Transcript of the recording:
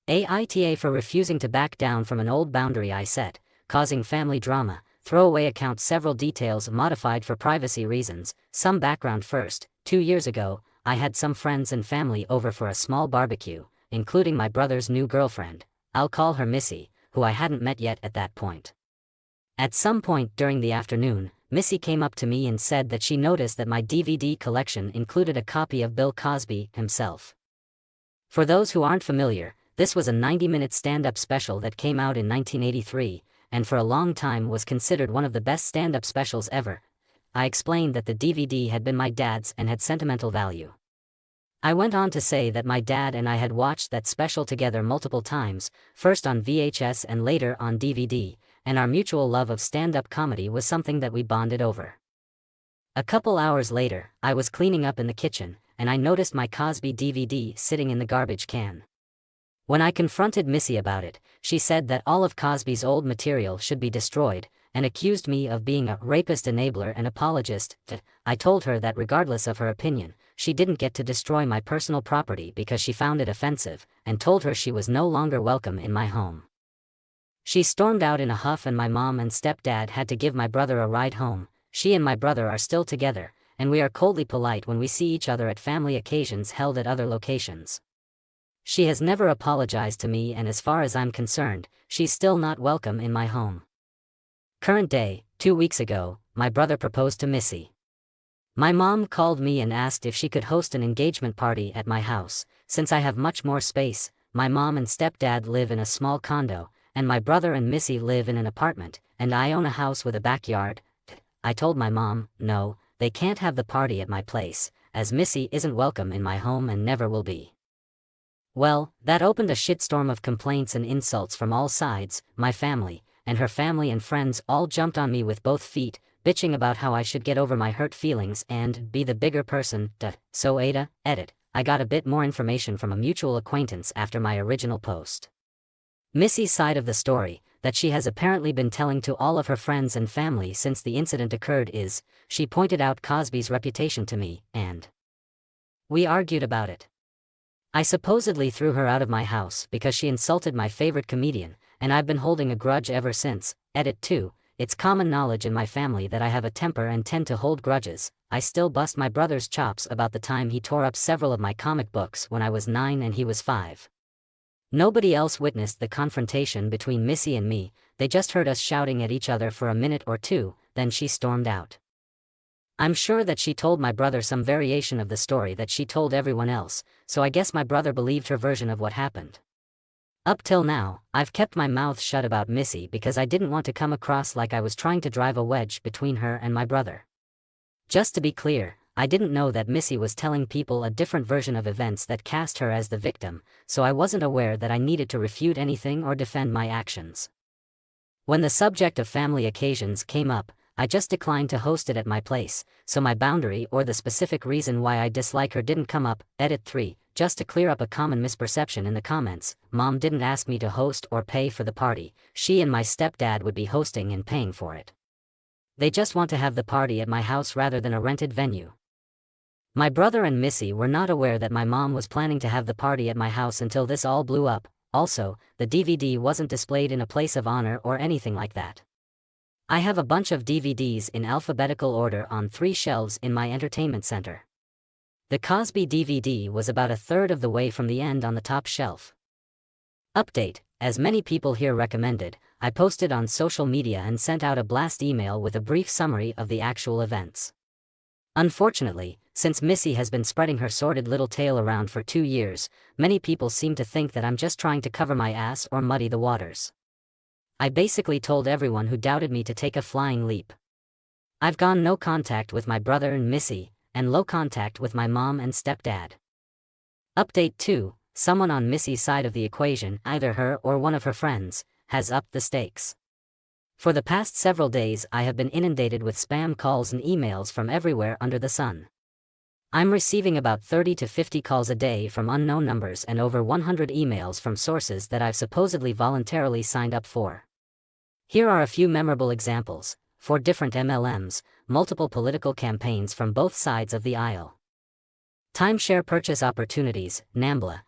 Aita for refusing to back down from an old boundary I set, causing family drama. Throwaway account. Several details modified for privacy reasons. Some background first. 2 years ago, I had some friends and family over for a small barbecue, including my brother's new girlfriend. I'll call her Missy, who I hadn't met yet at that point. At some point during the afternoon, Missy came up to me and said that she noticed that my DVD collection included a copy of Bill Cosby himself. For those who aren't familiar, this was a 90-minute stand-up special that came out in 1983, and for a long time was considered one of the best stand-up specials ever. I explained that the DVD had been my dad's and had sentimental value. I went on to say that my dad and I had watched that special together multiple times, first on VHS and later on DVD, and our mutual love of stand-up comedy was something that we bonded over. A couple hours later, I was cleaning up in the kitchen, and I noticed my Cosby DVD sitting in the garbage can. When I confronted Missy about it, she said that all of Cosby's old material should be destroyed, and accused me of being a rapist enabler and apologist. I told her that regardless of her opinion, she didn't get to destroy my personal property because she found it offensive, and told her she was no longer welcome in my home. She stormed out in a huff, and my mom and stepdad had to give my brother a ride home. She and my brother are still together, and we are coldly polite when we see each other at family occasions held at other locations. She has never apologized to me, and as far as I'm concerned, she's still not welcome in my home. Current day, 2 weeks ago, my brother proposed to Missy. My mom called me and asked if she could host an engagement party at my house. Since I have much more space, my mom and stepdad live in a small condo, and my brother and Missy live in an apartment, and I own a house with a backyard. I told my mom, no, they can't have the party at my place, as Missy isn't welcome in my home and never will be. Well, that opened a shitstorm of complaints and insults from all sides. My family, and her family and friends all jumped on me with both feet, bitching about how I should get over my hurt feelings and be the bigger person. So Aita, edit, I got a bit more information from a mutual acquaintance after my original post. Missy's side of the story, that she has apparently been telling to all of her friends and family since the incident occurred, is, she pointed out Cosby's reputation to me, and we argued about it. I supposedly threw her out of my house because she insulted my favorite comedian, and I've been holding a grudge ever since. Edit 2, it's common knowledge in my family that I have a temper and tend to hold grudges. I still bust my brother's chops about the time he tore up several of my comic books when I was 9 and he was 5. Nobody else witnessed the confrontation between Missy and me, they just heard us shouting at each other for a minute or two, then she stormed out. I'm sure that she told my brother some variation of the story that she told everyone else, so I guess my brother believed her version of what happened. Up till now, I've kept my mouth shut about Missy because I didn't want to come across like I was trying to drive a wedge between her and my brother. Just to be clear, I didn't know that Missy was telling people a different version of events that cast her as the victim, so I wasn't aware that I needed to refute anything or defend my actions. When the subject of family occasions came up, I just declined to host it at my place, so my boundary or the specific reason why I dislike her didn't come up. Edit 3, just to clear up a common misperception in the comments, Mom didn't ask me to host or pay for the party, she and my stepdad would be hosting and paying for it. They just want to have the party at my house rather than a rented venue. My brother and Missy were not aware that my mom was planning to have the party at my house until this all blew up. Also, the DVD wasn't displayed in a place of honor or anything like that. I have a bunch of DVDs in alphabetical order on 3 shelves in my entertainment center. The Cosby DVD was about a third of the way from the end on the top shelf. Update, as many people here recommended, I posted on social media and sent out a blast email with a brief summary of the actual events. Unfortunately, since Missy has been spreading her sordid little tale around for 2 years, many people seem to think that I'm just trying to cover my ass or muddy the waters. I basically told everyone who doubted me to take a flying leap. I've gone no contact with my brother and Missy, and low contact with my mom and stepdad. Update 2, someone on Missy's side of the equation, either her or one of her friends, has upped the stakes. For the past several days I have been inundated with spam calls and emails from everywhere under the sun. I'm receiving about 30 to 50 calls a day from unknown numbers and over 100 emails from sources that I've supposedly voluntarily signed up for. Here are a few memorable examples: 4 different MLMs, multiple political campaigns from both sides of the aisle. Timeshare purchase opportunities, NAMBLA,